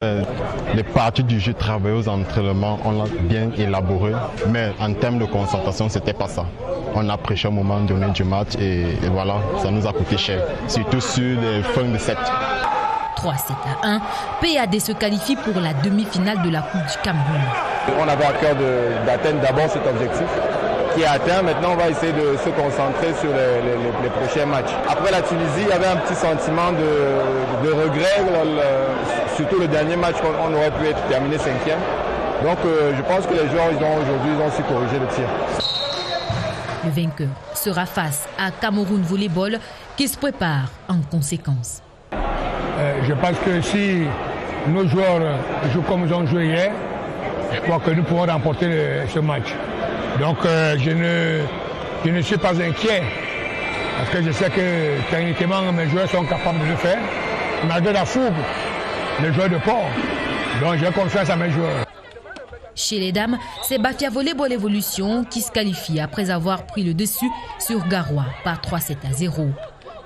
Les parties du jeu travaillées aux entraînements, on l'a bien élaboré, mais en termes de concentration, c'était pas ça. On a prêché au moment donné du match et voilà, ça nous a coûté cher, surtout sur les fins de set. 3-7-1, PAD se qualifie pour la demi-finale de la Coupe du Cameroun. On avait à cœur d'atteindre d'abord cet objectif qui est atteint. Maintenant, on va essayer de se concentrer sur les prochains matchs. Après la Tunisie, il y avait un petit sentiment de regret, surtout le dernier match, on aurait pu être terminé 5e. Donc je pense que les joueurs aujourd'hui ont su corriger le tir. Le vainqueur sera face à Cameroun Volleyball qui se prépare en conséquence. Je pense que si nos joueurs jouent comme ils ont joué hier, je crois que nous pourrons remporter ce match. Donc je ne suis pas inquiet parce que je sais que techniquement mes joueurs sont capables de le faire. Malgré la fougue, les joueurs de port. Donc j'ai confiance à mes joueurs. Chez les dames, c'est Bafia Volleyball Evolution qui se qualifie après avoir pris le dessus sur Garoua par 3-7-0.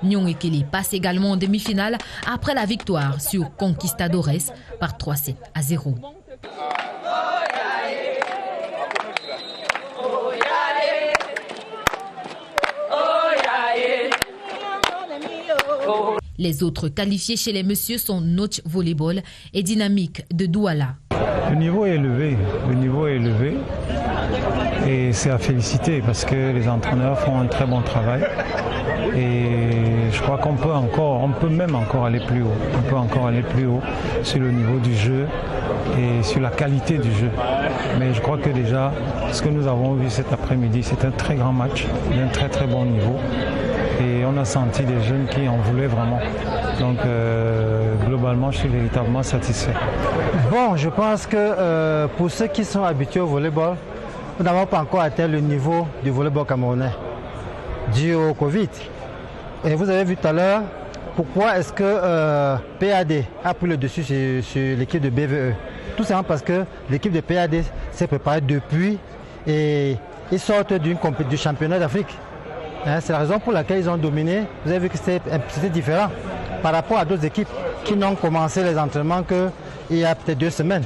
Nyon Ekele passe également en demi-finale après la victoire sur Conquistadores par 3-7-0. Les autres qualifiés chez les messieurs sont Notch Volleyball et Dynamique de Douala. Le niveau est élevé et c'est à féliciter parce que les entraîneurs font un très bon travail et je crois qu'on peut même encore aller plus haut. On peut encore aller plus haut sur le niveau du jeu et sur la qualité du jeu. Mais je crois que déjà, ce que nous avons vu cet après-midi, c'est un très grand match d'un très très bon niveau. Et on a senti des jeunes qui en voulaient vraiment. Donc globalement, je suis véritablement satisfait. Bon, je pense que pour ceux qui sont habitués au volleyball, nous n'avons pas encore atteint le niveau du volleyball camerounais dû au Covid. Et vous avez vu tout à l'heure pourquoi est-ce que PAD a pris le dessus sur l'équipe de BVE. Tout simplement parce que l'équipe de PAD s'est préparée depuis et ils sortent du championnat d'Afrique. C'est la raison pour laquelle ils ont dominé. Vous avez vu que c'était différent par rapport à d'autres équipes qui n'ont commencé les entraînements qu'il y a peut-être 2 semaines.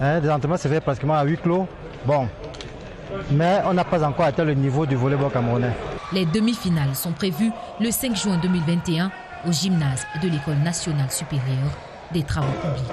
Les entraînements se font pratiquement à huis clos. Bon, mais on n'a pas encore atteint le niveau du volleyball camerounais. Les demi-finales sont prévues le 5 juin 2021 au gymnase de l'École nationale supérieure des travaux publics.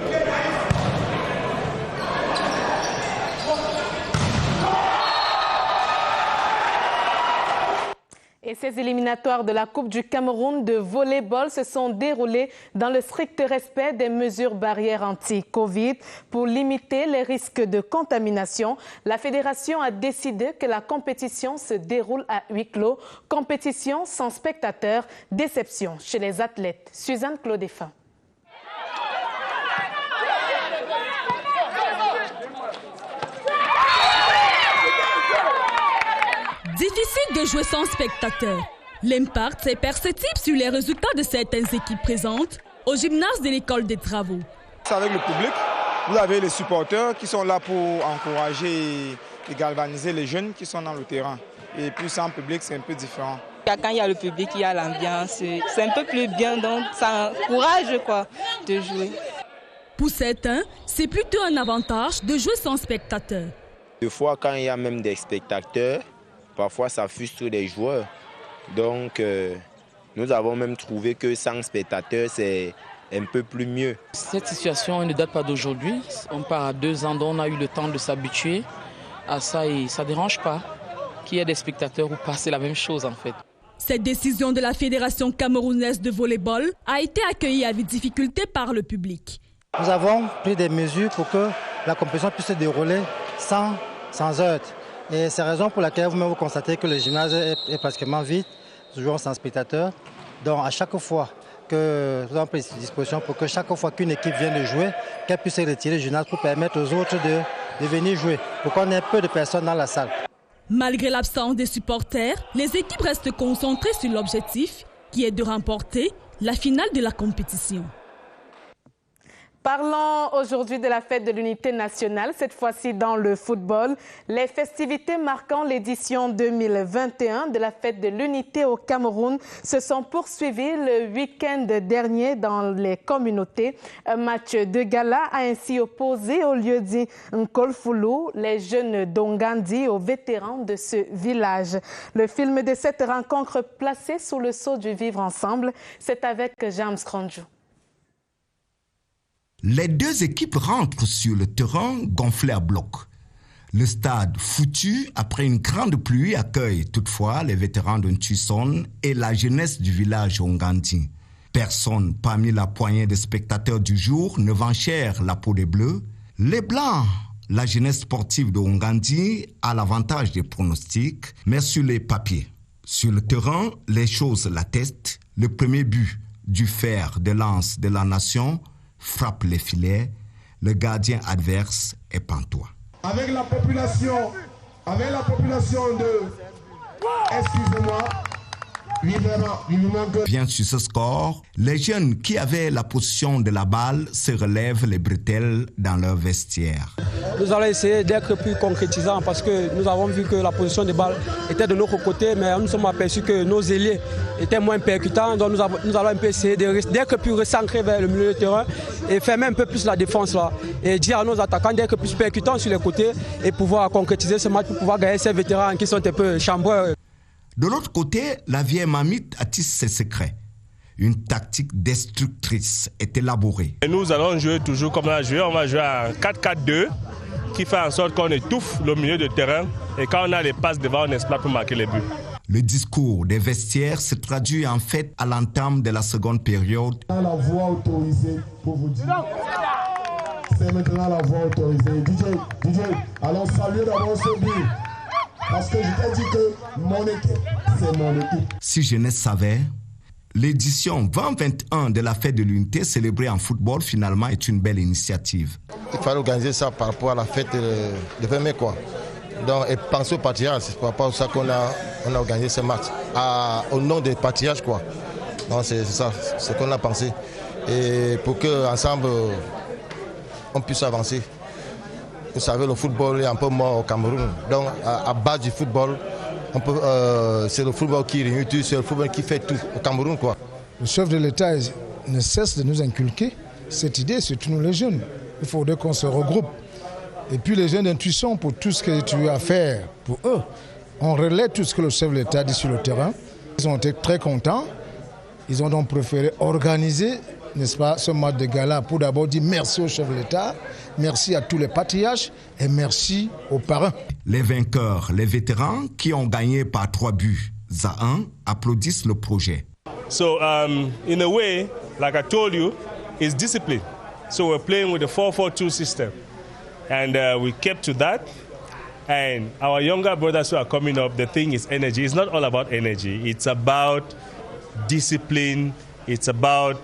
Et ces éliminatoires de la Coupe du Cameroun de volleyball se sont déroulés dans le strict respect des mesures barrières anti-Covid. Pour limiter les risques de contamination, la fédération a décidé que la compétition se déroule à huis clos. Compétition sans spectateurs, déception chez les athlètes. Suzanne Claudefin. Difficile de jouer sans spectateurs. L'impact est perceptible sur les résultats de certaines équipes présentes au gymnase de l'école des travaux. Avec le public, vous avez les supporters qui sont là pour encourager et galvaniser les jeunes qui sont dans le terrain. Et puis sans public, c'est un peu différent. Quand il y a le public, il y a l'ambiance, c'est un peu plus bien, donc ça encourage de jouer. Pour certains, c'est plutôt un avantage de jouer sans spectateurs. Des fois, quand il y a même des spectateurs, parfois ça frustre les joueurs. Donc, nous avons même trouvé que sans spectateurs, c'est un peu plus mieux. Cette situation ne date pas d'aujourd'hui. On part à 2 ans, donc on a eu le temps de s'habituer à ça et ça ne dérange pas qu'il y ait des spectateurs ou pas. C'est la même chose en fait. Cette décision de la Fédération camerounaise de volleyball a été accueillie avec difficulté par le public. Nous avons pris des mesures pour que la compétition puisse se dérouler sans heurts. Et c'est la raison pour laquelle vous-même vous constatez que le gymnase est pratiquement vide, nous jouons sans spectateurs. Donc à chaque fois que nous avons pris des dispositions pour que chaque fois qu'une équipe vient de jouer, qu'elle puisse retirer le gymnase pour permettre aux autres de venir jouer, pour qu'on ait peu de personnes dans la salle. Malgré l'absence des supporters, les équipes restent concentrées sur l'objectif qui est de remporter la finale de la compétition. Parlons aujourd'hui de la fête de l'unité nationale, cette fois-ci dans le football. Les festivités marquant l'édition 2021 de la fête de l'unité au Cameroun se sont poursuivies le week-end dernier dans les communautés. Un match de gala a ainsi opposé au lieu-dit Nkolfoulou les jeunes d'Ongandi aux vétérans de ce village. Le film de cette rencontre placé sous le sceau du vivre ensemble, c'est avec James Kronjou. Les deux équipes rentrent sur le terrain gonflé à bloc. Le stade foutu après une grande pluie accueille toutefois les vétérans de Ntuisson et la jeunesse du village Ongandi. Personne parmi la poignée de spectateurs du jour ne vend cher la peau des Bleus. Les Blancs, la jeunesse sportive de Ongandi, a l'avantage des pronostics, mais sur les papiers. Sur le terrain, les choses l'attestent. Le premier but du fer de lance de la nation frappe les filets, le gardien adverse est pantois. Avec la population de... Excusez-moi. Bien sur ce score, les jeunes qui avaient la position de la balle se relèvent les bretelles dans leur vestiaire. Nous allons essayer d'être plus concrétisants parce que nous avons vu que la position de balle était de notre côté, mais nous sommes aperçus que nos ailiers étaient moins percutants. Donc nous allons un peu essayer d'être plus recentrés vers le milieu de terrain et fermer un peu plus la défense là. Et dire à nos attaquants d'être plus percutants sur les côtés et pouvoir concrétiser ce match pour pouvoir gagner ces vétérans qui sont un peu chambreurs. De l'autre côté, la vieille mamite attise ses secrets. Une tactique destructrice est élaborée. Et nous allons jouer toujours comme on a joué. On va jouer en 4-4-2 qui fait en sorte qu'on étouffe le milieu de terrain. Et quand on a les passes devant, on exploite pour marquer les buts. Le discours des vestiaires se traduit en fait à l'entame de la seconde période. La voix autorisée pour vous dire. C'est maintenant la voix autorisée. DJ, allons saluer d'abord ce but. Parce que je t'ai dit que mon équipe, c'est mon équipe. Si jeunesse savait, l'édition 2021 de la fête de l'unité célébrée en football finalement est une belle initiative. Il fallait organiser ça par rapport à la fête de 20 mai quoi. Donc, et penser au patriarche, c'est par rapport à ça qu'on a organisé ce match. Au nom des patriarches quoi. Donc c'est ça, c'est ce qu'on a pensé. Et pour qu'ensemble, on puisse avancer. Vous savez, le football est un peu mort au Cameroun. Donc, à base du football, c'est le football qui réunit tout, c'est le football qui fait tout au Cameroun, quoi. Le chef de l'État ne cesse de nous inculquer cette idée, surtout nous les jeunes. Il faudrait qu'on se regroupe. Et puis les jeunes d'Intuisson, pour tout ce que tu as à faire pour eux, on relaie tout ce que le chef de l'État dit sur le terrain. Ils ont été très contents. Ils ont donc préféré organiser, n'est-ce pas, ce match de gala pour d'abord dire merci au chef de l'État, merci à tous les patriarches et merci aux parrains. Les vainqueurs, les vétérans qui ont gagné par 3 buts à 1 applaudissent le projet. So in a way, like I told you, it's discipline. So we're playing with the 4-4-2 system. And we kept to that. And our younger brothers who are coming up, the thing is energy. It's not all about energy. It's about discipline. It's about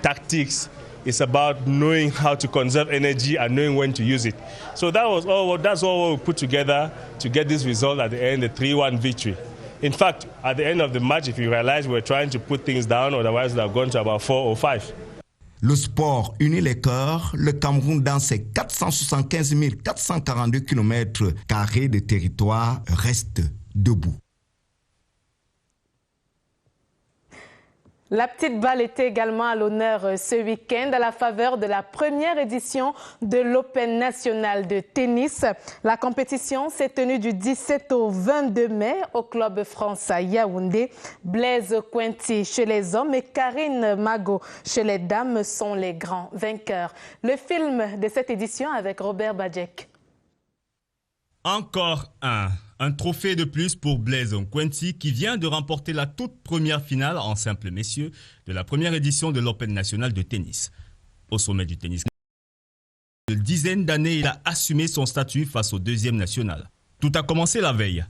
tactics. It's about knowing how to conserve energy and knowing when to use it. So that's all we put together to get this result at the end, the 3-1 victory. In fact, at the end of the match, if you realize we're trying to put things down, otherwise we'd have gone to about 4 or 5. Le sport unit les cœurs. Le Cameroun, dans ses 475 442 km² de territoire, reste debout. La petite balle était également à l'honneur ce week-end à la faveur de la première édition de l'Open national de tennis. La compétition s'est tenue du 17 au 22 mai au Club France à Yaoundé. Blaise Cointy chez les hommes et Karine Mago chez les dames sont les grands vainqueurs. Le film de cette édition avec Robert Badjek. Encore un trophée de plus pour Blaise Cointy qui vient de remporter la toute première finale en simple messieurs de la première édition de l'Open national de tennis. Au sommet du tennis, de dizaines d'années, il a assumé son statut face au deuxième national. Tout a commencé la veille.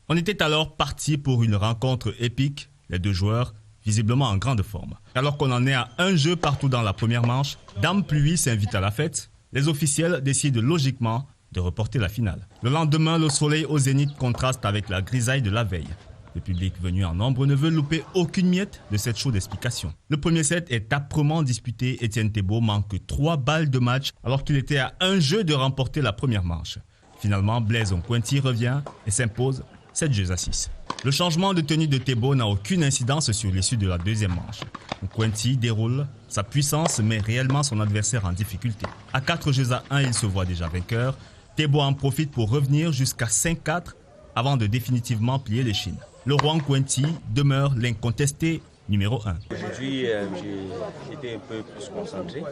On était alors parti pour une rencontre épique, les deux joueurs visiblement en grande forme. Alors qu'on en est à un jeu partout dans la première manche, Dame Pluie s'invite à la fête. Les officiels décident logiquement de reporter la finale. Le lendemain, le soleil au zénith contraste avec la grisaille de la veille. Le public venu en nombre ne veut louper aucune miette de cette chaude explication. Le premier set est âprement disputé. Etienne Thébault manque 3 balles de match alors qu'il était à un jeu de remporter la première manche. Finalement, Blaise Nkwenti revient et s'impose 7-6. Le changement de tenue de Thébault n'a aucune incidence sur l'issue de la deuxième manche. Nkwenti déroule sa puissance mais réellement son adversaire en difficulté. À 4-1, il se voit déjà vainqueur. Thébault en profite pour revenir jusqu'à 5-4 avant de définitivement plier les chines. Le roi Nkwenti demeure l'incontesté numéro 1. Aujourd'hui, j'ai été un peu plus concentré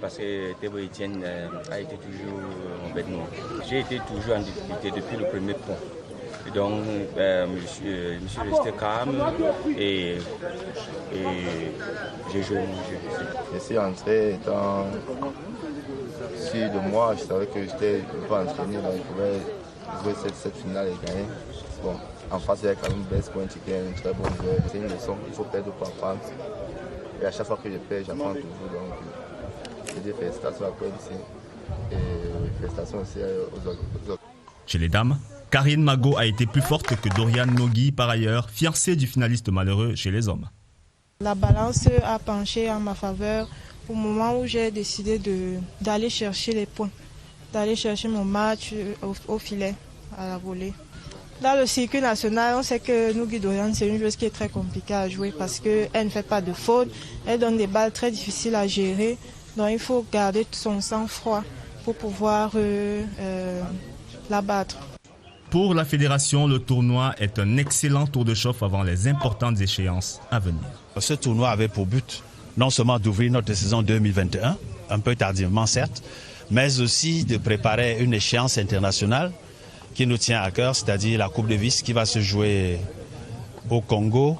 parce que Thébault Etienne a été toujours avec nous. J'ai été toujours en difficulté depuis le premier point. Donc, je suis resté calme et j'ai joué mon jeu. Je suis entré étant sûr de moi, je savais que j'étais un peu entraîné, donc je pouvais jouer cette finale et gagner. Bon, en face, il y a quand même Blaise Nkwenti qui est un très bon joueur. C'est une leçon, il faut perdre pour apprendre. Et à chaque fois que je perds, j'apprends toujours. Donc, je dis félicitations à Nkwenti et félicitations aussi aux autres. Chez les dames, Karine Mago a été plus forte que Dorian Nogui, par ailleurs, fiancée du finaliste malheureux chez les hommes. La balance a penché en ma faveur au moment où j'ai décidé d'aller chercher les points, d'aller chercher mon match au filet, à la volée. Dans le circuit national, on sait que Nogui Dorian, c'est une joueuse qui est très compliquée à jouer parce qu'elle ne fait pas de faute, elle donne des balles très difficiles à gérer, donc il faut garder son sang-froid pour pouvoir la battre. Pour la fédération, le tournoi est un excellent tour de chauffe avant les importantes échéances à venir. Ce tournoi avait pour but non seulement d'ouvrir notre saison 2021, un peu tardivement certes, mais aussi de préparer une échéance internationale qui nous tient à cœur, c'est-à-dire la Coupe Davis qui va se jouer au Congo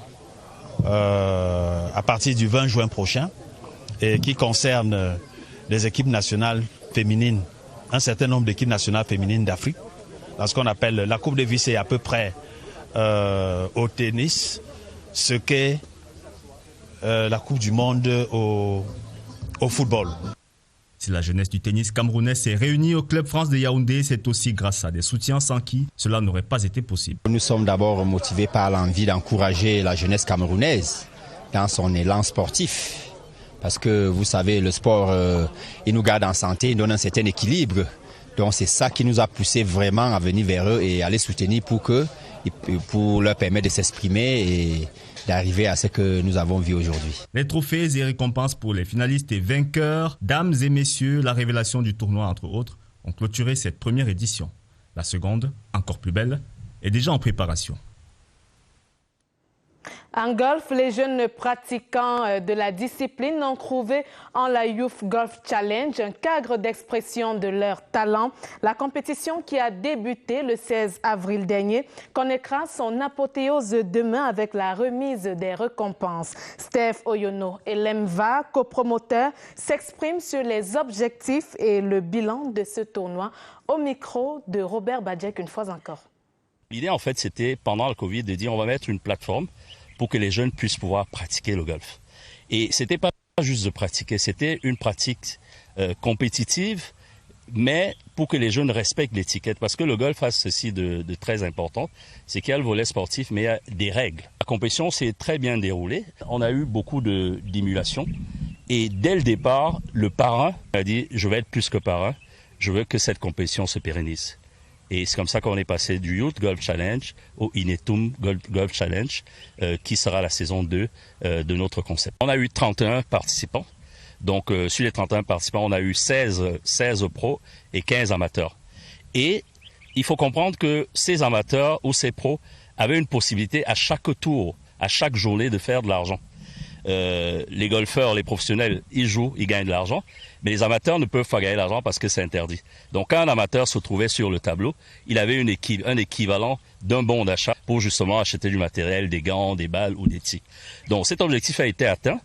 à partir du 20 juin prochain et qui concerne les équipes nationales féminines, un certain nombre d'équipes nationales féminines d'Afrique. Dans ce qu'on appelle la Coupe Davis, c'est à peu près au tennis ce qu'est la Coupe du Monde au football. Si la jeunesse du tennis camerounais s'est réunie au Club France de Yaoundé, c'est aussi grâce à des soutiens sans qui cela n'aurait pas été possible. Nous sommes d'abord motivés par l'envie d'encourager la jeunesse camerounaise dans son élan sportif. Parce que vous savez, le sport, il nous garde en santé, il donne un certain équilibre. Donc c'est ça qui nous a poussé vraiment à venir vers eux et à les soutenir pour leur permettre de s'exprimer et d'arriver à ce que nous avons vu aujourd'hui. Les trophées et récompenses pour les finalistes et vainqueurs, dames et messieurs, la révélation du tournoi entre autres, ont clôturé cette première édition. La seconde, encore plus belle, est déjà en préparation. En golf, les jeunes pratiquants de la discipline ont trouvé en la Youth Golf Challenge un cadre d'expression de leur talent. La compétition qui a débuté le 16 avril dernier connaîtra son apothéose demain avec la remise des récompenses. Steph Oyono et Lemva, copromoteurs, s'expriment sur les objectifs et le bilan de ce tournoi au micro de Robert Badjek une fois encore. L'idée, en fait, c'était pendant le Covid de dire on va mettre une plateforme pour que les jeunes puissent pouvoir pratiquer le golf. Et c'était pas juste de pratiquer, c'était une pratique compétitive, mais pour que les jeunes respectent l'étiquette. Parce que le golf a ceci de très important, c'est qu'il y a le volet sportif, mais il y a des règles. La compétition s'est très bien déroulée. On a eu beaucoup d'émulation. Et dès le départ, le parrain a dit « je vais être plus que parrain, je veux que cette compétition se pérennise ». Et c'est comme ça qu'on est passé du Youth Golf Challenge au Inetum Golf Challenge, qui sera la saison 2 de notre concept. On a eu 31 participants. Donc, sur les 31 participants, on a eu 16 pros et 15 amateurs. Et il faut comprendre que ces amateurs ou ces pros avaient une possibilité à chaque tour, à chaque journée de faire de l'argent. Les golfeurs, les professionnels, ils jouent, ils gagnent de l'argent, mais les amateurs ne peuvent pas gagner de l'argent parce que c'est interdit. Donc quand un amateur se trouvait sur le tableau, il avait un équivalent d'un bon d'achat pour justement acheter du matériel, des gants, des balles ou des tirs. Donc cet objectif a été atteint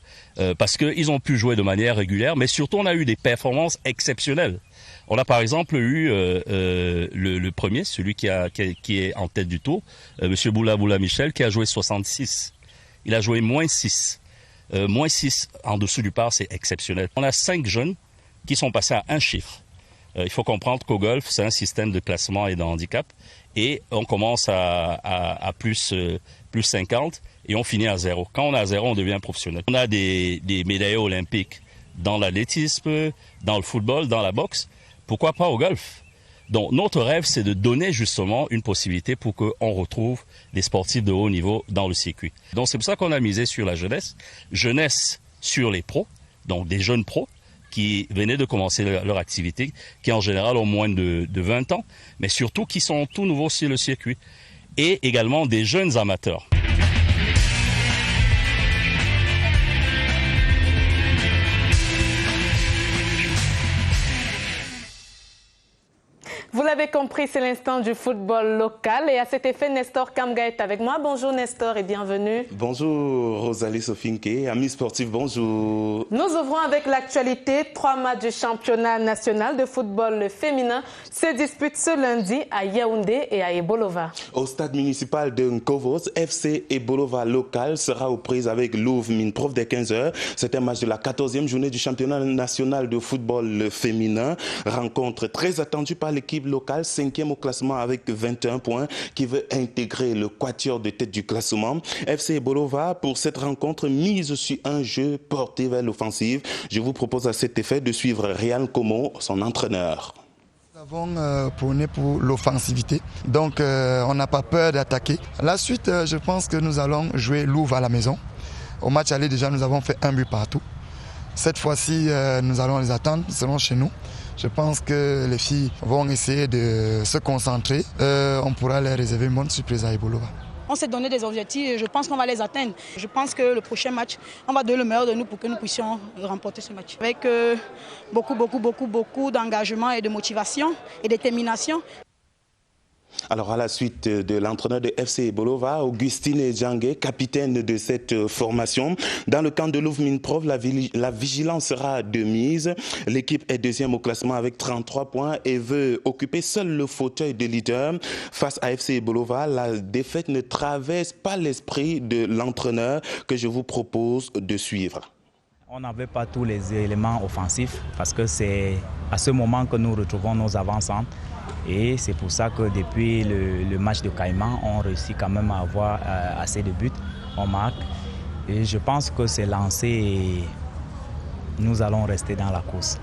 parce qu'ils ont pu jouer de manière régulière, mais surtout on a eu des performances exceptionnelles. On a par exemple eu le premier, celui qui est en tête du tour, Monsieur Boula Michel, qui a joué 66. Il a joué moins 6. Moins 6 en dessous du par, c'est exceptionnel. On a 5 jeunes qui sont passés à un chiffre. Il faut comprendre qu'au golf, c'est un système de classement et de handicap. Et on commence à plus plus 50, et on finit à 0. Quand on est à 0, on devient professionnel. On a des médailles olympiques dans l'athlétisme, dans le football, dans la boxe. Pourquoi pas au golf? Donc notre rêve, c'est de donner justement une possibilité pour qu'on retrouve des sportifs de haut niveau dans le circuit. Donc c'est pour ça qu'on a misé sur la jeunesse sur les pros, donc des jeunes pros qui venaient de commencer leur activité, qui en général ont moins de 20 ans, mais surtout qui sont tout nouveaux sur le circuit, et également des jeunes amateurs. Vous l'avez compris, c'est l'instant du football local et à cet effet, Nestor Kamga est avec moi. Bonjour Nestor et bienvenue. Bonjour Rosalie Sofinke, amis sportifs, bonjour. Nous ouvrons avec l'actualité. 3 matchs du championnat national de football féminin se disputent ce lundi à Yaoundé et à Ebolova. Au stade municipal de Nkovos, FC Ebolova local sera aux prises avec Louvre Minprof dès 15h. C'est un match de la 14e journée du championnat national de football féminin. Rencontre très attendue par l'équipe locale, 5e au classement avec 21 points, qui veut intégrer le quatuor de tête du classement. FC Ebolova, pour cette rencontre, mise sur un jeu porté vers l'offensive. Je vous propose à cet effet de suivre Rian Como, son entraîneur. Nous avons prôné pour l'offensivité, donc on n'a pas peur d'attaquer. La suite, je pense que nous allons jouer Louvre à la maison. Au match aller déjà, nous avons fait un but partout. Cette fois-ci, nous allons les attendre, ils seront chez nous. Je pense que les filles vont essayer de se concentrer. On pourra leur réserver une bonne surprise à Ebolova. On s'est donné des objectifs et je pense qu'on va les atteindre. Je pense que le prochain match, on va donner le meilleur de nous pour que nous puissions remporter ce match. Avec beaucoup d'engagement et de motivation et de détermination. Alors à la suite de l'entraîneur de FC Ebolova, Augustine Djangé, capitaine de cette formation. Dans le camp de Louvre Minprof, la vigilance sera de mise. L'équipe est 2e au classement avec 33 points et veut occuper seul le fauteuil de leader. Face à FC Ebolova, la défaite ne traverse pas l'esprit de l'entraîneur que je vous propose de suivre. On n'avait pas tous les éléments offensifs parce que c'est à ce moment que nous retrouvons nos avancantes. Et c'est pour ça que depuis le match de Caïman, on réussit quand même à avoir assez de buts, on marque. Et je pense que c'est lancé et nous allons rester dans la course.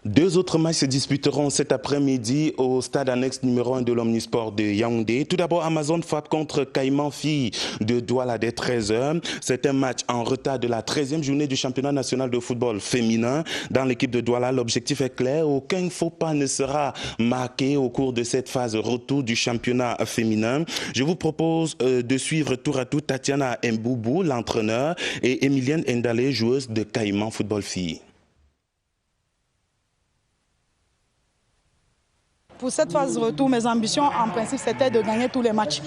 2 autres matchs se disputeront cet après-midi au stade annexe numéro 1 de l'Omnisport de Yaoundé. Tout d'abord, Amazon FAP contre Caïman Filles de Douala dès 13h. C'est un match en retard de la 13e journée du championnat national de football féminin. Dans l'équipe de Douala, l'objectif est clair. Aucun faux pas ne sera marqué au cours de cette phase retour du championnat féminin. Je vous propose de suivre tour à tour Tatiana Mboubou, l'entraîneur, et Emilienne Ndale, joueuse de Caïman Football Filles. Pour cette phase retour, mes ambitions, en principe, c'était de gagner tous les matchs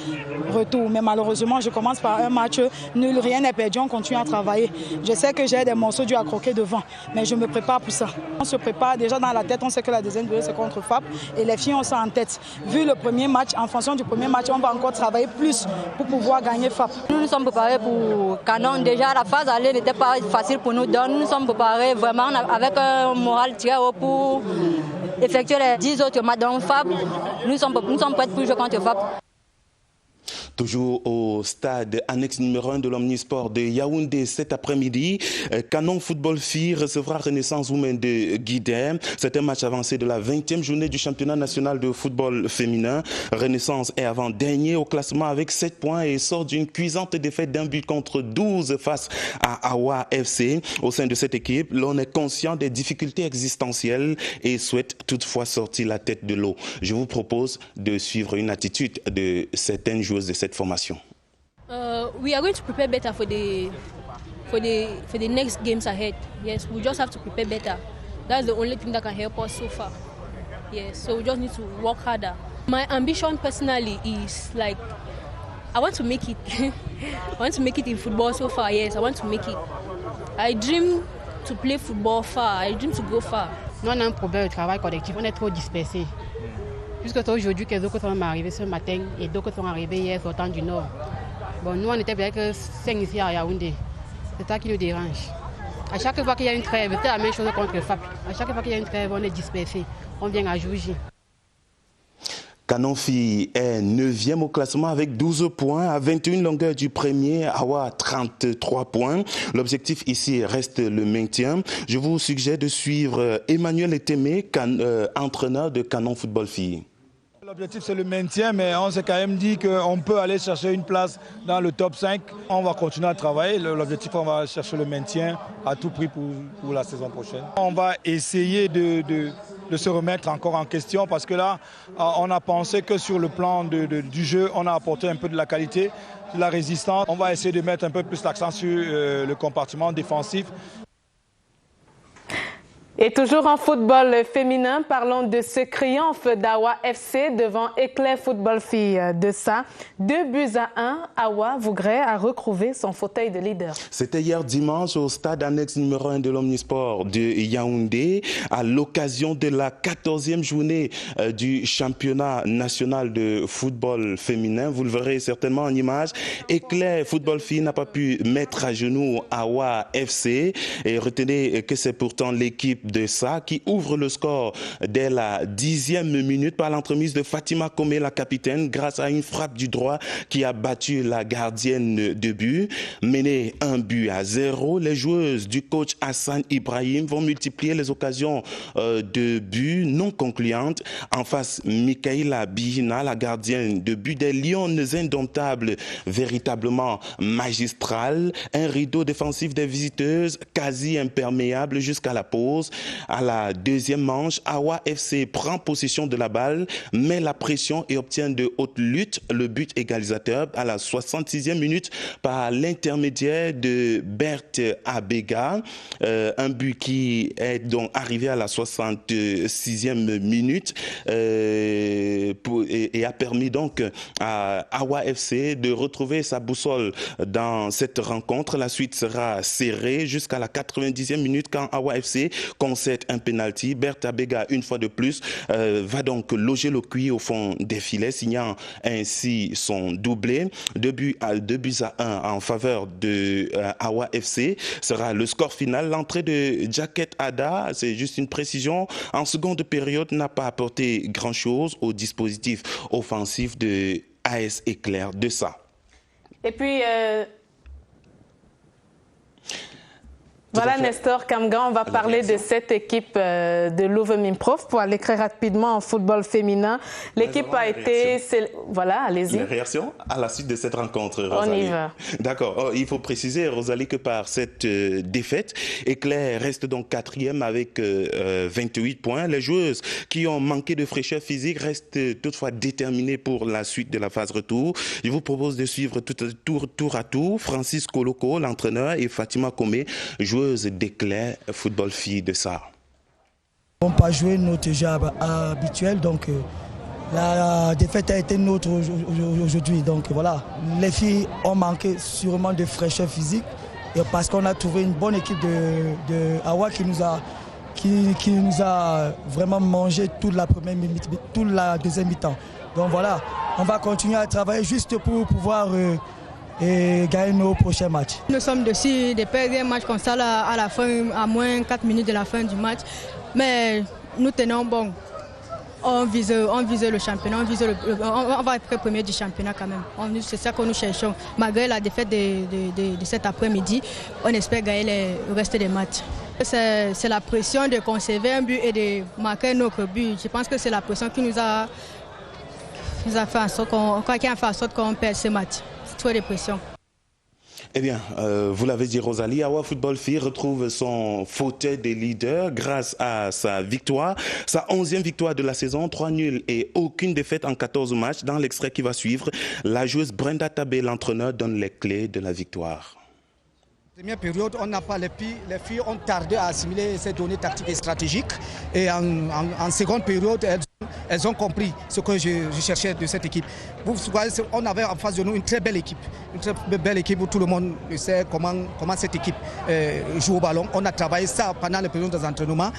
retour. Mais malheureusement, je commence par un match nul, rien n'est perdu, on continue à travailler. Je sais que j'ai des morceaux durs à croquer devant, mais je me prépare pour ça. On se prépare déjà dans la tête, on sait que la deuxième journée, c'est contre FAP, et les filles ont ça en tête. Vu le premier match, en fonction du premier match, on va encore travailler plus pour pouvoir gagner FAP. Nous nous sommes préparés pour Canon. Déjà, la phase aller n'était pas facile pour nous, donc nous nous sommes préparés vraiment avec un moral très haut pour effectuer les 10 autres matchs dans FAP. Nous sommes prêts pour jouer contre FAP. Toujours au stade annexe numéro 1 de l'Omnisport de Yaoundé cet après-midi, Canon Football Filles recevra Renaissance Women de Guidem. C'est un match avancé de la 20e journée du championnat national de football féminin. Renaissance est avant-dernier au classement avec 7 points et sort d'une cuisante défaite d'un but contre 12 face à Awa FC. Au sein de cette équipe, l'on est conscient des difficultés existentielles et souhaite toutefois sortir la tête de l'eau. Je vous propose de suivre une attitude de certaines joueuses de cette formation. We are going to prepare better for the next games ahead. Yes, we just have to prepare better. That's the only thing that can help us so far. Yes, so we just need to work harder. My ambition personally is like I want to make it. I want to make it in football so far. Yes, I want to make it. I dream to play football far. I dream to go far. Nous, on a un problème de travail collectif. On est trop dispersés. Puisque c'est aujourd'hui que d'autres sont arrivés ce matin et d'autres sont arrivés hier sortant du Nord. Bon, nous, on était peut-être 5 ici à Yaoundé. C'est ça qui nous dérange. À chaque fois qu'il y a une trêve, c'est la même chose contre le FAP. À chaque fois qu'il y a une trêve, on est dispersés. On vient à Jouji. Canon Filles est 9e au classement avec 12 points, à 21 longueurs du premier, Awa 33 points. L'objectif ici reste le maintien. Je vous suggère de suivre Emmanuel Etemé, entraîneur de Canon Football Filles. L'objectif c'est le maintien, mais on s'est quand même dit qu'on peut aller chercher une place dans le top 5. On va continuer à travailler. L'objectif, on va chercher le maintien à tout prix pour la saison prochaine. On va essayer de se remettre encore en question parce que là, on a pensé que sur le plan du jeu, on a apporté un peu de la qualité, de la résistance. On va essayer de mettre un peu plus l'accent sur le compartiment défensif. Et toujours en football féminin, parlons de ce triomphe d'Awa FC devant Éclair Football Filles. De ça, 2-1, Awa Vougret a retrouvé son fauteuil de leader. C'était hier dimanche au stade annexe numéro 1 de l'Omnisport de Yaoundé, à l'occasion de la 14e journée du championnat national de football féminin. Vous le verrez certainement en image. Éclair Football Filles n'a pas pu mettre à genoux Awa FC. Et retenez que c'est pourtant l'équipe de ça qui ouvre le score dès la 10e minute par l'entremise de Fatima Komé, la capitaine, grâce à une frappe du droit qui a battu la gardienne de but. Mené 1-0, les joueuses du coach Hassan Ibrahim vont multiplier les occasions de but non concluantes. En face, Mikaïla Bihina, la gardienne de but des Lionnes indomptables, véritablement magistrale. Un rideau défensif des visiteuses quasi imperméable jusqu'à la pause. À la deuxième manche, Awa FC prend possession de la balle, met la pression et obtient de haute lutte le but égalisateur à la 66e minute par l'intermédiaire de Berthe Abega. Un but qui est donc arrivé à la 66e minute et a permis donc à Awa FC de retrouver sa boussole dans cette rencontre. La suite sera serrée jusqu'à la 90e minute quand Awa FC concède un penalty. Berthe Abega, une fois de plus, va donc loger le cuit au fond des filets, signant ainsi son doublé. 2-1 en faveur de Awa FC sera le score final. L'entrée de Jacket Ada, c'est juste une précision, en seconde période n'a pas apporté grand-chose au dispositif offensif de AS Éclair de ça. Et puis... Voilà Nestor Kamgan, on va parler de cette équipe de Louvre-Mimprof pour aller très rapidement en football féminin. L'équipe a été... Voilà, allez-y. Les réactions à la suite de cette rencontre, Rosalie. On y va. D'accord. Il faut préciser, Rosalie, que par cette défaite, Éclair reste donc 4e avec 28 points. Les joueuses qui ont manqué de fraîcheur physique restent toutefois déterminées pour la suite de la phase retour. Je vous propose de suivre tour à tour Francis Koloko, l'entraîneur, et Fatima Komé, joueuse d'Éclair Football Filles de ça. On n'a pas joué notre jeu habituel, donc la défaite a été nôtre aujourd'hui. Donc voilà, les filles ont manqué sûrement de fraîcheur physique et parce qu'on a trouvé une bonne équipe de Awa qui nous a vraiment mangé toute la deuxième mi-temps. Donc voilà, on va continuer à travailler juste pour pouvoir et gagner nos prochains matchs. Nous sommes dessus de perdre un match comme ça là, à la fin, à moins 4 minutes de la fin du match. Mais nous tenons bon. On vise le championnat, on va être premier du championnat quand même. C'est ça que nous cherchons. Malgré la défaite de cet après-midi, on espère gagner le reste des matchs. C'est la pression de conserver un but et de marquer notre but. Je pense que c'est la pression qui nous a fait en sorte qu'on perd ce match. Trop de pression. Eh bien, vous l'avez dit Rosalie, Awa Football Filles retrouve son fauteuil des leaders grâce à sa victoire, sa 11e victoire de la saison, 3 nuls et aucune défaite en 14 matchs. Dans l'extrait qui va suivre, la joueuse Brenda Tabé, l'entraîneur, donne les clés de la victoire. Première période, on n'a pas les filles ont tardé à assimiler ces données tactiques et stratégiques. Et en seconde période, elles ont compris ce que je cherchais de cette équipe. Vous voyez, on avait en face de nous une très belle équipe où tout le monde sait comment cette équipe joue au ballon. On a travaillé ça pendant les périodes d'entraînement.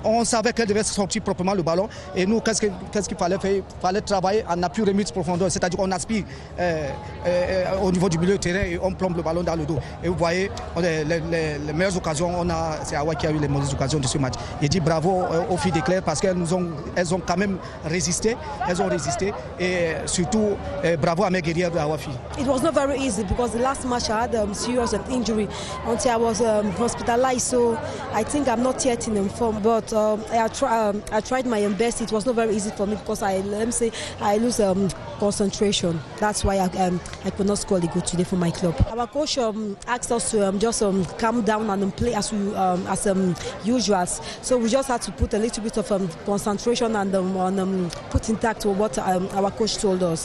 On savait qu'elle devait sortir proprement le ballon. Et nous, qu'est-ce qu'il fallait faire? Il fallait travailler en appui remis de profondeur, c'est-à-dire qu'on aspire au niveau du milieu de terrain et on plombe le ballon dans le dos. Et vous voyez, les meilleures occasions, c'est Awa qui a eu les mauvaises occasions de ce match. Il dit bravo aux filles d'Éclair parce qu'elles ont quand même résisté. Elles ont résisté. Et surtout, bravo à mes guerrières de Hawafi. It was not very easy because the last match I had serious injury until I was hospitalized. So I think I'm not yet in form. But I tried my best. It was not very easy for me because I lose concentration. That's why I could not score a goal today for my club. Our coach asked us to just calm down and play as usual. So we just had to put a little bit of concentration and put intact what our coach told us.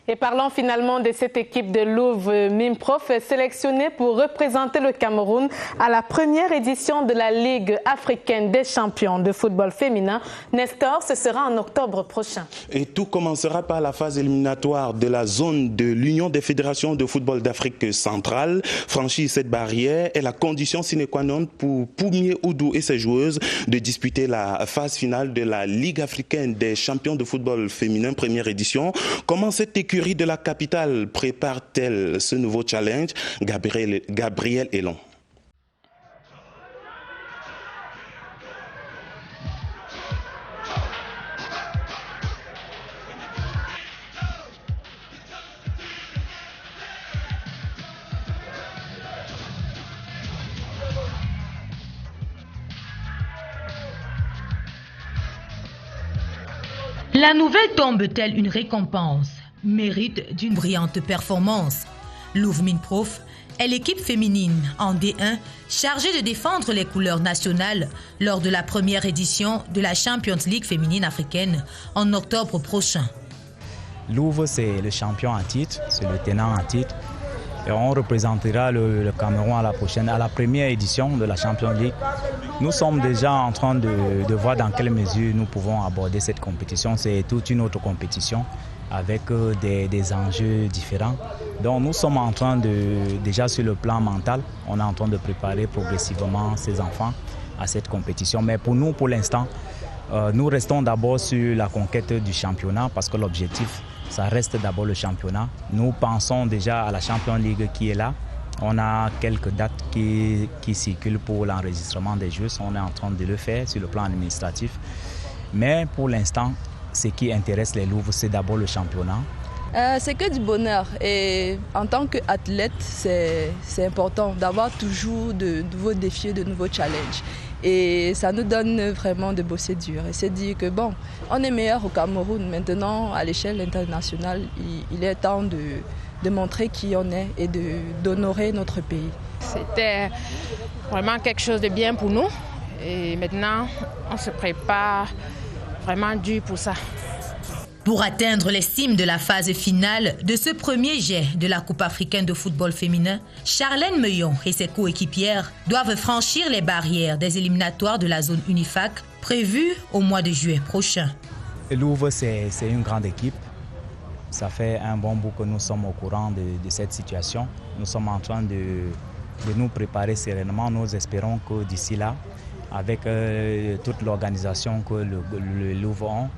Et parlons finalement de cette équipe de Louvre Minprof sélectionnée pour représenter le Cameroun à la première édition de la Ligue africaine des champions de football féminin. Nestor, ce sera en octobre prochain. Et tout commencera par la phase éliminatoire de la zone de l'Union des fédérations de football d'Afrique centrale. Franchir cette barrière est la condition sine qua non pour Poumie Oudou et ses joueuses de disputer la phase finale de la Ligue africaine des champions de football féminin première édition. Comment cette écurie de la capitale prépare-t-elle ce nouveau challenge? Gabriel Elon. La nouvelle tombe-t-elle une récompense? Mérite d'une brillante performance. Louvre Minprof est l'équipe féminine en D1 chargée de défendre les couleurs nationales lors de la première édition de la Champions League féminine africaine en octobre prochain. Louvre, c'est le champion en titre, c'est le tenant en titre. Et on représentera le Cameroun à la première édition de la Champions League. Nous sommes déjà en train de voir dans quelle mesure nous pouvons aborder cette compétition. C'est toute une autre compétition avec des enjeux différents. Donc nous sommes en train déjà sur le plan mental, on est en train de préparer progressivement ces enfants à cette compétition. Mais pour nous, pour l'instant, nous restons d'abord sur la conquête du championnat parce que l'objectif, ça reste d'abord le championnat. Nous pensons déjà à la Champions League qui est là. On a quelques dates qui circulent pour l'enregistrement des Jeux. On est en train de le faire sur le plan administratif. Mais pour l'instant, ce qui intéresse les Louvres, c'est d'abord le championnat. C'est que du bonheur. Et en tant qu'athlète, c'est important d'avoir toujours de nouveaux défis, de nouveaux challenges. Et ça nous donne vraiment de bosser dur. Et c'est dire que bon, on est meilleur au Cameroun. Maintenant, à l'échelle internationale, il est temps de montrer qui on est et d'honorer notre pays. C'était vraiment quelque chose de bien pour nous. Et maintenant, on se prépare vraiment dur pour ça. Pour atteindre les cimes de la phase finale de ce premier jet de la Coupe africaine de football féminin, Charlène Meillon et ses coéquipières doivent franchir les barrières des éliminatoires de la zone Unifac prévues au mois de juillet prochain. Louvre, c'est une grande équipe. Ça fait un bon bout que nous sommes au courant de cette situation. Nous sommes en train de nous préparer sereinement. Nous espérons que d'ici là, avec toute l'organisation que le Louvre a,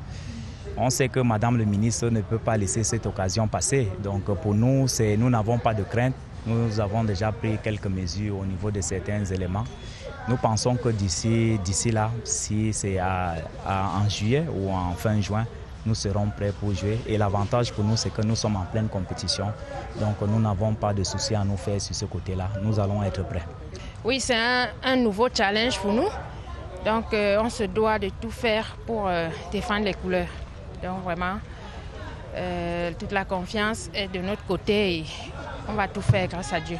on sait que Madame le ministre ne peut pas laisser cette occasion passer. Donc pour nous, nous n'avons pas de crainte. Nous avons déjà pris quelques mesures au niveau de certains éléments. Nous pensons que d'ici là, si c'est en juillet ou en fin juin, nous serons prêts pour jouer. Et l'avantage pour nous, c'est que nous sommes en pleine compétition. Donc nous n'avons pas de soucis à nous faire sur ce côté-là. Nous allons être prêts. Oui, c'est un nouveau challenge pour nous. Donc on se doit de tout faire pour défendre les couleurs. Donc vraiment, toute la confiance est de notre côté et on va tout faire grâce à Dieu.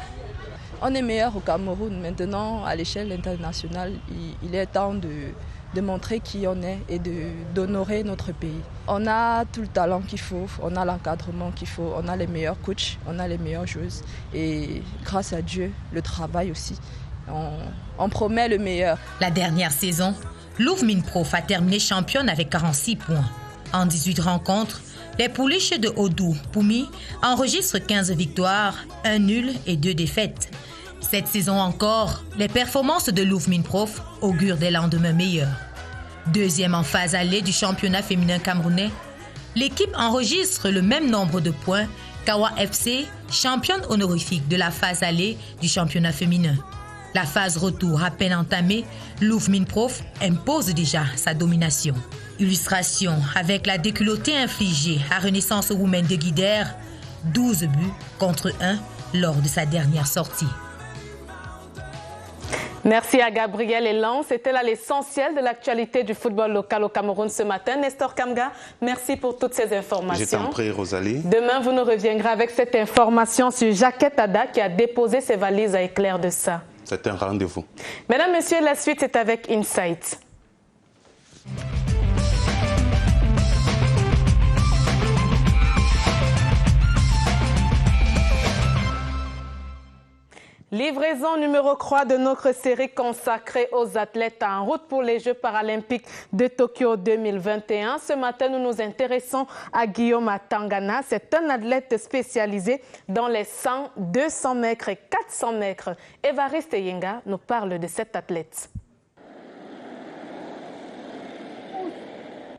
On est meilleur au Cameroun. Maintenant, à l'échelle internationale, il est temps de montrer qui on est et d'honorer notre pays. On a tout le talent qu'il faut, on a l'encadrement qu'il faut, on a les meilleurs coachs, on a les meilleures joueuses. Et grâce à Dieu, le travail aussi. On promet le meilleur. La dernière saison, Louvre Minprof a terminé championne avec 46 points. En 18 rencontres, les pouliches de Oudou Poumie enregistrent 15 victoires, 1 nul et 2 défaites. Cette saison encore, les performances de Louvre Minprof augurent des lendemains meilleurs. Deuxième en phase allée du championnat féminin camerounais, l'équipe enregistre le même nombre de points qu'Awa FC, championne honorifique de la phase allée du championnat féminin. La phase retour à peine entamée, Louvre Minprof impose déjà sa domination. Illustration avec la déculottée infligée à Renaissance Women de Guidère, 12 buts contre 1 lors de sa dernière sortie. Merci à Gabriel Elan. C'était là l'essentiel de l'actualité du football local au Cameroun ce matin. Nestor Kamga, merci pour toutes ces informations. Je t'en prie, Rosalie. Demain, vous nous reviendrez avec cette information sur Jacquette Ada qui a déposé ses valises à Éclair de ça. C'est un rendez-vous. Mesdames, Messieurs, la suite est avec Insight. Livraison numéro 3 de notre série consacrée aux athlètes en route pour les Jeux paralympiques de Tokyo 2021. Ce matin, nous nous intéressons à Guillaume Atangana. C'est un athlète spécialisé dans les 100, 200 mètres et 400 mètres. Évariste Yenga nous parle de cet athlète.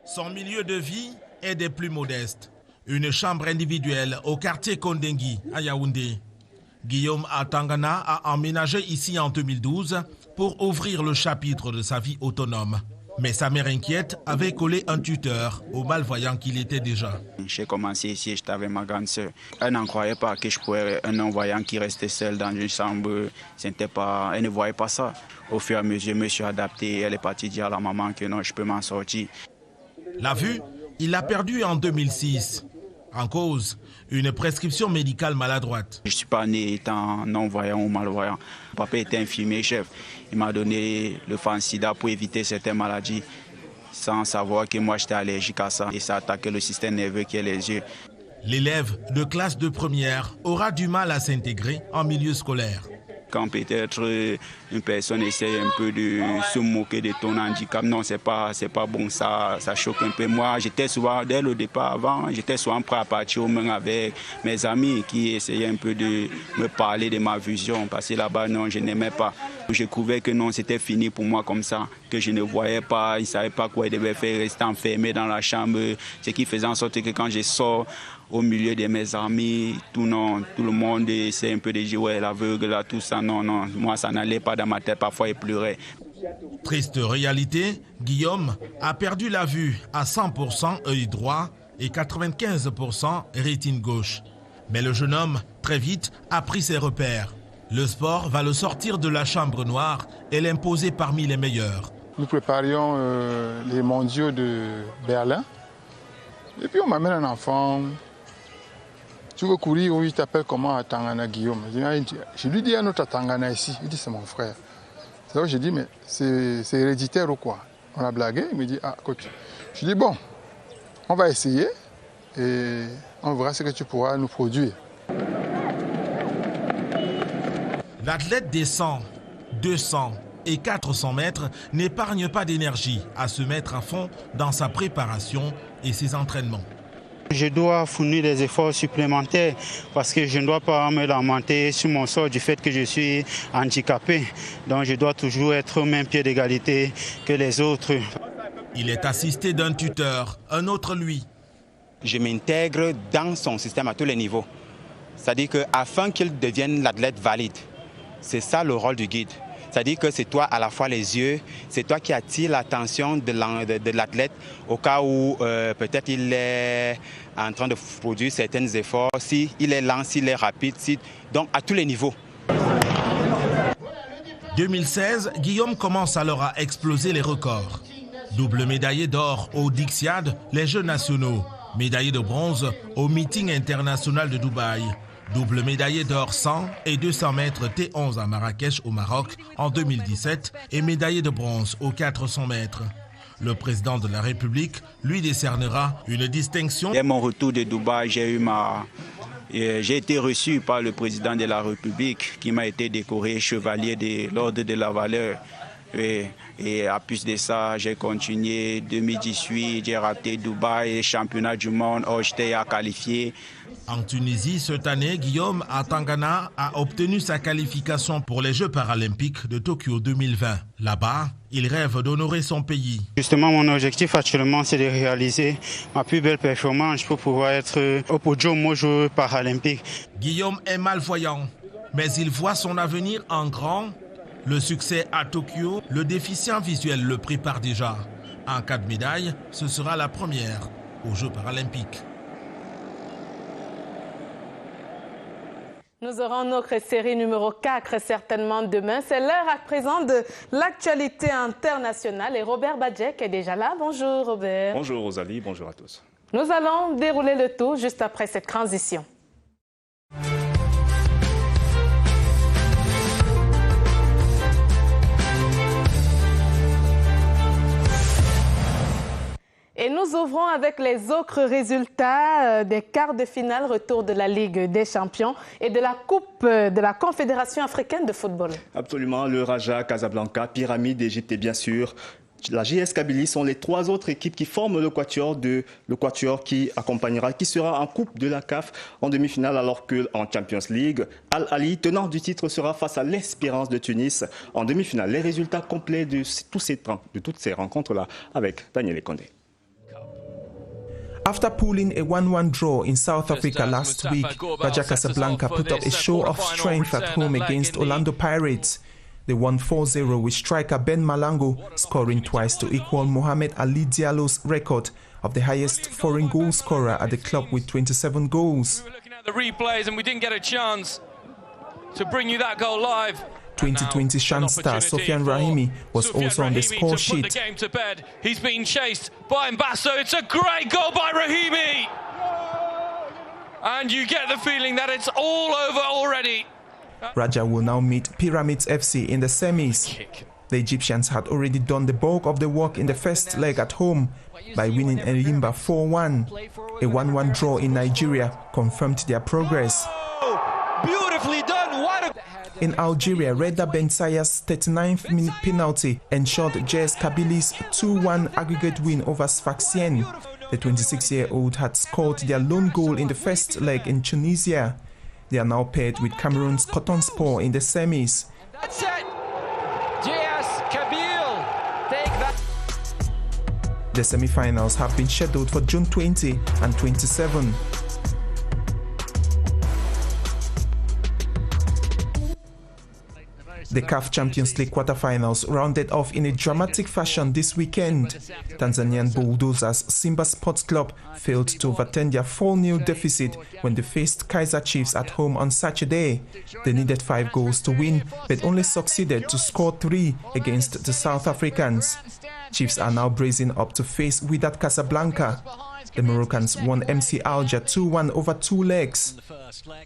Son milieu de vie est des plus modestes. Une chambre individuelle au quartier Kondengui, à Yaoundé. Guillaume Atangana a emménagé ici en 2012 pour ouvrir le chapitre de sa vie autonome. Mais sa mère inquiète avait collé un tuteur au malvoyant qu'il était déjà. J'ai commencé ici, j'étais avec ma grande sœur. Elle n'en croyait pas que je pouvais un non-voyant qui restait seul dans une chambre. Elle ne voyait pas ça. Au fur et à mesure, je me suis adapté. Elle est partie dire à la maman que non, je peux m'en sortir. La vue, il l'a perdue en 2006. En cause, une prescription médicale maladroite. Je ne suis pas né étant non-voyant ou malvoyant. Papa était infirmier-chef. Il m'a donné le Fansida pour éviter certaines maladies, sans savoir que moi j'étais allergique à ça. Et ça attaquait le système nerveux qui est les yeux. L'élève de classe de première aura du mal à s'intégrer en milieu scolaire. Quand peut-être une personne essaie un peu de se moquer de ton handicap, non, c'est pas bon, ça choque un peu. Moi, j'étais souvent, dès le départ avant, j'étais souvent prêt à partir aux mains avec mes amis qui essayaient un peu de me parler de ma vision, parce que là-bas, non, je n'aimais pas. Je trouvais que non, c'était fini pour moi comme ça, que je ne voyais pas, ils ne savaient pas quoi ils devaient faire, rester enfermé dans la chambre, ce qui faisait en sorte que quand je sors, au milieu de mes amis, tout le monde essaie un peu de dire ouais, l'aveugle, là, tout ça. Non, moi ça n'allait pas dans ma tête, parfois il pleurait. Triste réalité, Guillaume a perdu la vue à 100% œil droit et 95% rétine gauche. Mais le jeune homme, très vite, a pris ses repères. Le sport va le sortir de la chambre noire et l'imposer parmi les meilleurs. Nous préparions les mondiaux de Berlin. Et puis on m'amène un enfant. Tu veux courir, oui, il t'appelle comment Atangana Guillaume. Je lui dis un autre Atangana ici. Il dit c'est mon frère. C'est là que je dis mais c'est héréditaire ou quoi? On a blagué, il me dit ah coach. Je dis bon, on va essayer et on verra ce que tu pourras nous produire. L'athlète des 100, 200 et 400 mètres n'épargne pas d'énergie à se mettre à fond dans sa préparation et ses entraînements. Je dois fournir des efforts supplémentaires parce que je ne dois pas me lamenter sur mon sort du fait que je suis handicapé. Donc je dois toujours être au même pied d'égalité que les autres. Il est assisté d'un tuteur, un autre lui. Je m'intègre dans son système à tous les niveaux. C'est-à-dire qu'afin qu'il devienne l'athlète valide, c'est ça le rôle du guide. C'est-à-dire que c'est toi à la fois les yeux, c'est toi qui attires l'attention de l'athlète au cas où peut-être il est en train de produire certains efforts, s'il est lent, s'il est rapide, donc à tous les niveaux. 2016, Guillaume commence alors à exploser les records. Double médaillé d'or au Dixiade, les Jeux nationaux. Médaillé de bronze au meeting international de Dubaï. Double médaillé d'or 100 et 200 mètres T11 à Marrakech au Maroc en 2017 et médaillé de bronze aux 400 mètres. Le président de la République lui décernera une distinction. Dès mon retour de Dubaï, j'ai été reçu par le président de la République qui m'a été décoré chevalier de l'ordre de la valeur. Et à plus de ça, j'ai continué 2018, j'ai raté Dubaï, championnat du monde, j'étais à qualifier. En Tunisie, cette année, Guillaume Atangana a obtenu sa qualification pour les Jeux paralympiques de Tokyo 2020. Là-bas, il rêve d'honorer son pays. Justement, mon objectif actuellement, c'est de réaliser ma plus belle performance pour pouvoir être au podium aux Jeux paralympiques. Guillaume est malvoyant, mais il voit son avenir en grand Le succès à Tokyo, le déficient visuel le prépare déjà. En cas de médaille, ce sera la première aux Jeux paralympiques. Nous aurons notre série numéro 4 certainement demain. C'est l'heure à présent de l'actualité internationale et Robert Badjek est déjà là. Bonjour Robert. Bonjour Rosalie, bonjour à tous. Nous allons dérouler le tout juste après cette transition. Et nous ouvrons avec les autres résultats des quarts de finale, retour de la Ligue des Champions et de la Coupe de la Confédération africaine de football. Absolument, le Raja Casablanca, Pyramide d'Égypte et bien sûr la JS Kabylie sont les trois autres équipes qui forment le quatuor qui accompagnera, qui sera en Coupe de la CAF en demi-finale, alors qu'en Champions League, Al Ahly, tenant du titre, sera face à l'Espérance de Tunis en demi-finale. Les résultats complets de toutes ces rencontres-là avec Daniel Ekondé. After pulling a 1-1 draw in South Africa last week, Raja Casablanca put up a show of strength at home against Orlando Pirates. They won 4-0 with striker Ben Malango scoring twice to equal Mohamed Ali Diallo's record of the highest foreign goal scorer at the club with 27 goals. We were looking at the replays and we didn't get a chance to bring you that goal live. 2020 Shan star Sofiane Rahimi was also on the score sheet. Put the game to bed. He's being chased by Mbasso. It's a great goal by Rahimi. And you get the feeling that it's all over already. Raja will now meet Pyramids FC in the semis. The Egyptians had already done the bulk of the work in the first leg at home by winning Enyimba 4-1. A 1-1 draw in Nigeria confirmed their progress. Beautifully done. What a... In Algeria, Reda Bensaya's 39th minute penalty ensured JS Kabyli's 2-1 aggregate win over Sfaxien. The 26-year-old had scored their lone goal in the first leg in Tunisia. They are now paired with Cameroon's Cotonsport in the semis. That's it. JS Kabylie, take that. The semi-finals have been scheduled for June 20 and 27. The CAF Champions League quarterfinals rounded off in a dramatic fashion this weekend. Tanzanian Bulldozers Simba Sports Club failed to overturn their 4-0 deficit when they faced Kaizer Chiefs at home on Saturday. They needed 5 goals to win, but only succeeded to score 3 against the South Africans. Chiefs are now bracing up to face Wydad Casablanca. The Moroccans won MC Alger 2-1 over 2 legs.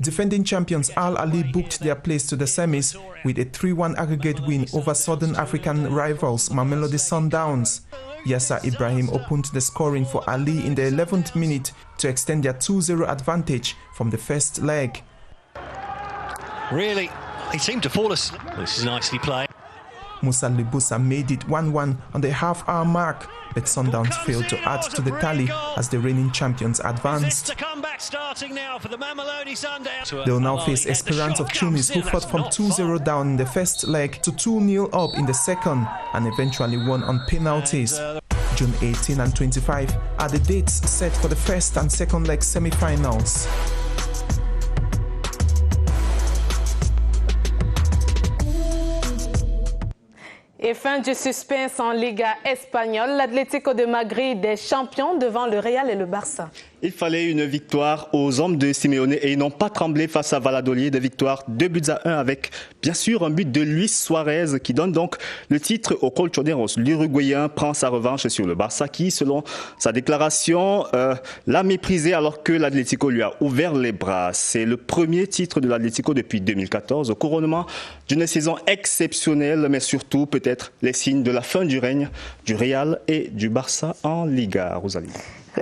Defending champions Al Ahly booked their place to the semis with a 3-1 aggregate win over Southern African rivals Mamelodi Sundowns. Yasser Ibrahim opened the scoring for Ali in the 11th minute to extend their 2-0 advantage from the first leg. Really, he seemed to fall asleep. This is nicely played. Musa Libusa made it 1-1 on the half-hour mark, but Sundowns failed to add to the tally as the reigning champions advanced. They will now face Esperance of Tunis, who fought from 2-0 down in the first leg to 2-0 up in the second and eventually won on penalties. June 18 and 25 are the dates set for the first and second leg semi-finals. Et fin du suspense en Liga espagnole, l'Atlético de Madrid est champion devant le Real et le Barça. Il fallait une victoire aux hommes de Simeone et ils n'ont pas tremblé face à Valladolid. Victoire 2-1 avec bien sûr un but de Luis Suarez qui donne donc le titre aux Colchoneros. L'Uruguayen prend sa revanche sur le Barça qui, selon sa déclaration, l'a méprisé alors que l'Atlético lui a ouvert les bras. C'est le premier titre de l'Atlético depuis 2014, au couronnement d'une saison exceptionnelle, mais surtout peut-être les signes de la fin du règne du Real et du Barça en Liga. Rosalie.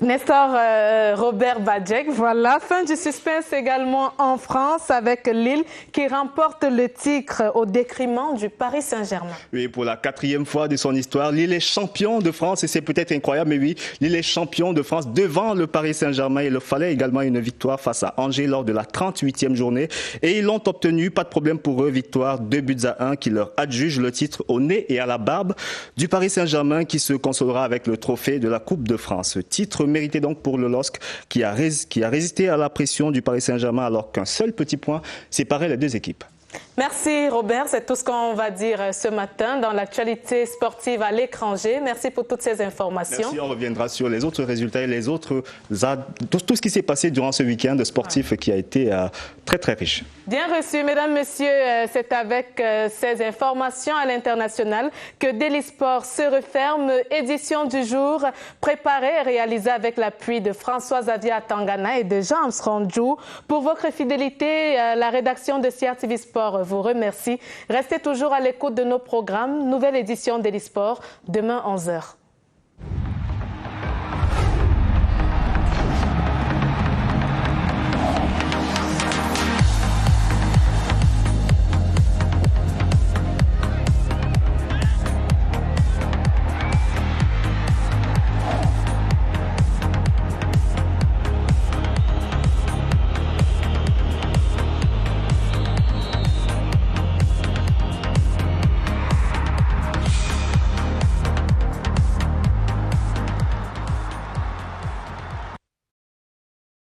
Nestor Robert Badjek, voilà, fin du suspense également en France avec Lille qui remporte le titre au détriment du Paris Saint-Germain. Oui, pour la 4e fois de son histoire, Lille est champion de France et c'est peut-être incroyable, mais oui, Lille est champion de France devant le Paris Saint-Germain. Il leur fallait également une victoire face à Angers lors de la 38e journée et ils l'ont obtenu, pas de problème pour eux, victoire 2-1 qui leur adjuge le titre au nez et à la barbe du Paris Saint-Germain qui se consolera avec le trophée de la Coupe de France. Titre mérité donc pour le LOSC qui a résisté à la pression du Paris Saint-Germain alors qu'un seul petit point séparait les deux équipes. Merci Robert, c'est tout ce qu'on va dire ce matin dans l'actualité sportive à l'étranger. Merci pour toutes ces informations. Merci, on reviendra sur les autres résultats et les autres, tout ce qui s'est passé durant ce week-end sportif qui a été très très riche. Bien reçu, mesdames, messieurs, c'est avec ces informations à l'international que Daily Sport se referme. Édition du jour préparée et réalisée avec l'appui de François-Xavier Atangana et de James Rondjou. Pour votre fidélité, la rédaction de CRTV Sport vous remercie. Restez toujours à l'écoute de nos programmes. Nouvelle édition Daily Sport, demain 11h.